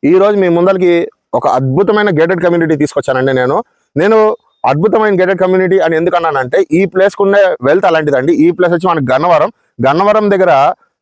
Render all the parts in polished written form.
ఈ రోజు మీ ముందరికి ఒక అద్భుతమైన గేటెడ్ కమ్యూనిటీ తీసుకొచ్చానండి. నేను అద్భుతమైన గేటెడ్ కమ్యూనిటీ అని ఎందుకు అన్నానంటే ఈ ప్లేస్ కుండే వెల్త్ అలాంటిదండి. ఈ ప్లేస్ వచ్చి మనకి గన్నవరం దగ్గర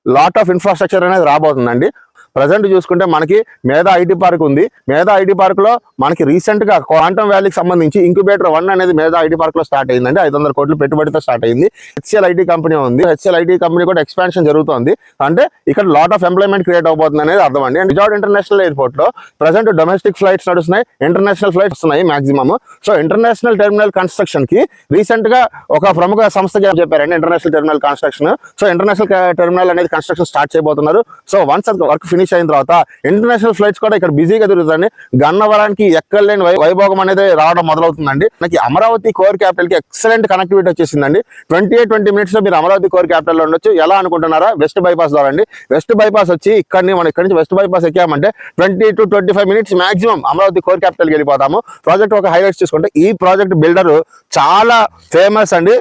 లాట్ ఆఫ్ ఇన్ఫ్రాస్ట్రక్చర్ అనేది రాబోతుందండి. ప్రజెంట్ చూసుకుంటే మనకి మేధా ఐటీ పార్క్ ఉంది. మేధా ఐటీ పార్క్ లో మనకి రీసెంట్ గా క్వాంటమ్ వ్యాలీకి సంబంధించి ఇంక్యుబేటర్ 1 అనేది మేధా ఐటీ పార్క్ లో స్టార్ట్ అయిందండి. 500 కోట్ల పెట్టుబడితో స్టార్ట్ అయింది. హెచ్సిఎల్ ఐటీ కంపెనీ ఉంది. హెచ్సిఎల్ ఐటీ కంపెనీ కూడా ఎక్స్పాన్షన్ జరుగుతుంది. అంటే ఇక్కడ లాట్ ఆఫ్ ఎంప్లాయ్మెంట్ క్రియేట్ అవబోతుంది అనేది అర్థం అండి. అండ్ విజయవాడ ఇంటర్నేషనల్ ఎయిర్పోర్ట్ లో ప్రజెంట్ డొమెస్టిక్ ఫ్లైట్స్ నడుస్తున్నాయి, ఇంటర్నేషనల్ ఫ్లైట్స్ వస్తున్నాయి maximum. So international terminal construction కి రీసెంట్ గా ఒక ప్రముఖ సంస్థ చెప్పారండి international terminal construction. So international terminal అనేది కన్స్ట్రక్షన్ స్టార్ట్ చేయబోతున్నారు. సో వన్స్ అది వర్క్ ఫినిష్ అయిన తర్వాత ఇంటర్నేషనల్ ఫ్లైట్స్ కూడా ఇక్కడ బిజీగా తిరుగుతుంది. గన్నవరానికి ఎక్కలేని వైభోగం అనేది రావడం మొదలవుతుందండి. మనకి అమరావతి కోర్ క్యాపిటల్ కి ఎక్సలెంట్ కనెక్టివిటీ వచ్చేసిందండి. 20 మినిట్స్ లో మీరు అమరావతి కోర్ క్యాపిటల్ లో ఉండొచ్చు. ఎలా అనుకుంటున్నారా? వెస్ట్ బైపాస్ ద్వారా అండి. వెస్ట్ బైపాస్ వచ్చి మనం ఇక్కడ నుంచి వెస్ట్ బైపాస్ ఎక్కామంటే 20 to 25 minutes maximum Amaravati core capital కి వెళ్ళిపోతాము. ప్రాజెక్ట్ ఒక హైలైట్స్ చూసుకుంటే ఈ ప్రాజెక్ట్ బిల్డర్ చాలా ఫేమస్ అండి.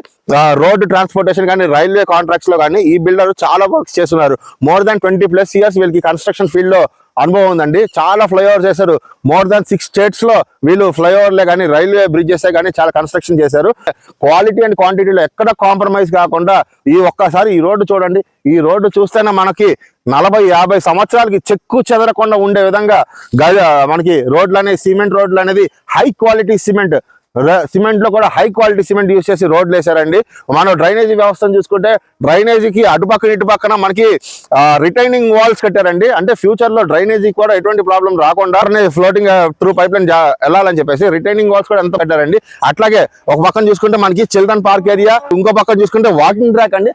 రోడ్ ట్రాన్స్పోర్టేషన్ కానీ రైల్వే కాంట్రాక్ట్స్ లో కానీ ఈ బిల్డర్ చాలా వర్క్స్ చేస్తున్నారు. మోర్ దాన్ 20+ ఇయర్స్ వీళ్ళకి కన్స్ట్రక్షన్ ఫీల్డ్ లో అనుభవం ఉందండి. చాలా ఫ్లైఓవర్ చేశారు. మోర్ దాన్ 6 స్టేట్స్ లో వీళ్ళు ఫ్లైఓవర్లే కానీ రైల్వే బ్రిడ్జెస్ కానీ చాలా కన్స్ట్రక్షన్ చేశారు. క్వాలిటీ అండ్ క్వాంటిటీలో ఎక్కడ కాంప్రమైజ్ కాకుండా ఒక్కసారి ఈ రోడ్డు చూడండి. ఈ రోడ్డు చూస్తేనే మనకి 40-50 సంవత్సరాలకి చెక్కు చెదరకుండా ఉండే విధంగా మనకి రోడ్లు అనేది సిమెంట్ రోడ్లు అనేది హై క్వాలిటీ సిమెంట్ లో కూడా హై క్వాలిటీ సిమెంట్ యూజ్ చేసి రోడ్లు వేసారండి. మనం డ్రైనేజీ వ్యవస్థను చూసుకుంటే డ్రైనేజీకి అటుపక్కన ఇటు పక్కన మనకి రిటైనింగ్ వాల్స్ కట్టారండి. అంటే ఫ్యూచర్ లో డ్రైనేజీ కూడా ఎటువంటి ప్రాబ్లం రాకుండా ఫ్లోటింగ్ త్రూ పైప్ లైన్ వెళ్ళాలని చెప్పేసి రిటైనింగ్ వాల్స్ కూడా ఎంత కట్టారండి. అట్లాగే ఒక పక్కన చూసుకుంటే మనకి చిల్డ్రన్ పార్క్ ఏరియా, ఇంకో పక్కన చూసుకుంటే వాకింగ్ ట్రాక్ అండి.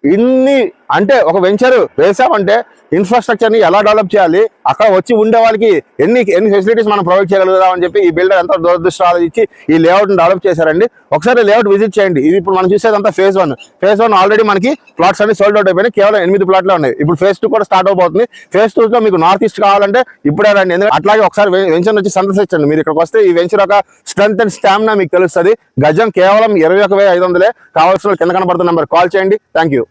ఇన్ని అంటే ఒక వెంచర్ వేసామంటే ఇన్ఫ్రాస్ట్రక్చర్ ని ఎలా డెవలప్ చేయాలి, అక్కడ వచ్చి ఉండే వాళ్ళకి ఎన్ని ఫెసిలిటీస్ మనం ప్రొవైడ్ చేయగలుగుతాం అని చెప్పి ఈ బిల్డర్ ఎంతో దూరదృష్టి ఆలోచించి ఈ లేఅవుట్ ని డెవలప్ చేశారండి. ఒకసారి లేఅవుట్ విజిట్ చేయండి. ఇది ఇప్పుడు మనం చూసేదంతా ఫేజ్ 1 ఆల్రెడీ మనకి ప్లాట్స్ అన్ని సోల్డ్ అవుట్ అయిపోయినాయి. కేవలం 8 ప్లాట్లు ఉన్నాయి. ఇప్పుడు ఫేజ్ 2 కూడా స్టార్ట్ అవబోతుంది. ఫేజ్ 2 లో మీకు నార్త్ ఈస్ట్ కావాలంటే ఇప్పుడే రండి. ఎందుకంటే అట్లాగే ఒకసారి వెంచర్ వచ్చి సందర్శించండి. మీరు ఇక్కడికి వస్తే ఈ వెంచర్ ఒక స్ట్రెంత్ అండ్ స్టామినా మీకు తెలుస్తుంది. గజం కేవలం 21,500. కావాల్సిన కింద కనబడుతున్న నెంబర్ కాల్ చేయండి. Thank you.